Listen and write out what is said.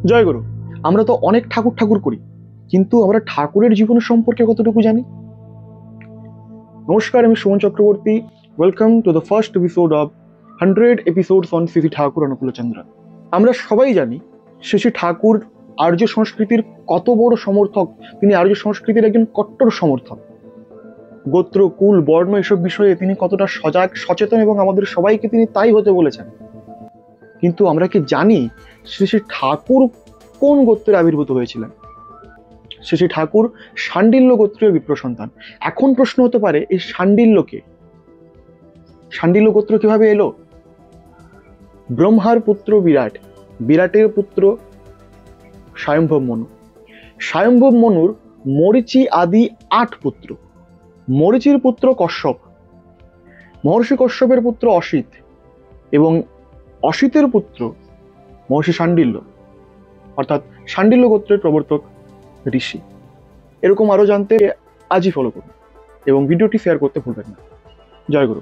জয় গুরু। আমরা তো অনেক ঠাকুর ঠাকুর করি, কিন্তু আমরা ঠাকুরের জীবন সম্পর্কে কতটুকু জানি? নমস্কার, আমি Suman Chakraborty. Welcome to the first episode of 100 episodes on Shri Thakur Anukulchandra. আমরা সবাই জানি শ্রী ঠাকুর আর্য সংস্কৃতির কত বড় সমর্থক। তিনি আর্য সংস্কৃতির একজন কট্টর সমর্থক। গোত্র, কুল, বর্ণ এসব বিষয়ে তিনি কতটা সজাগ, সচেতন এবং আমাদের সবাইকে তিনি তাই হতে বলেছেন। কিন্তু আমরা কি জানি শ্রী ঠাকুর কোন গোত্রের আবির্ভূত হয়েছিলেন? শ্রী ঠাকুর শাণ্ডিল্য গোত্রীয় বিপ্র সন্তান। এখন প্রশ্ন হতে পারে, এই শাণ্ডিল্য গোত্র কিভাবে এলো? ব্রহ্মার পুত্র বিরাট, বিরাটের পুত্র স্বয়ম্ভব মনু, স্বয়ম্ভব মনুর মরিচি আদি 8 পুত্র। মরিচির পুত্র কশ্যপ, মহর্ষি কশ্যপের পুত্র অসিত এবং অসিতের পুত্র মহর্ষি শাণ্ডিল্য, অর্থাৎ শাণ্ডিল্য গোত্রের প্রবর্তক ঋষি। এরকম আরো জানতে আজই ফলো করুন এবং ভিডিওটি শেয়ার করতে ভুলবেন না। জয় গুরু।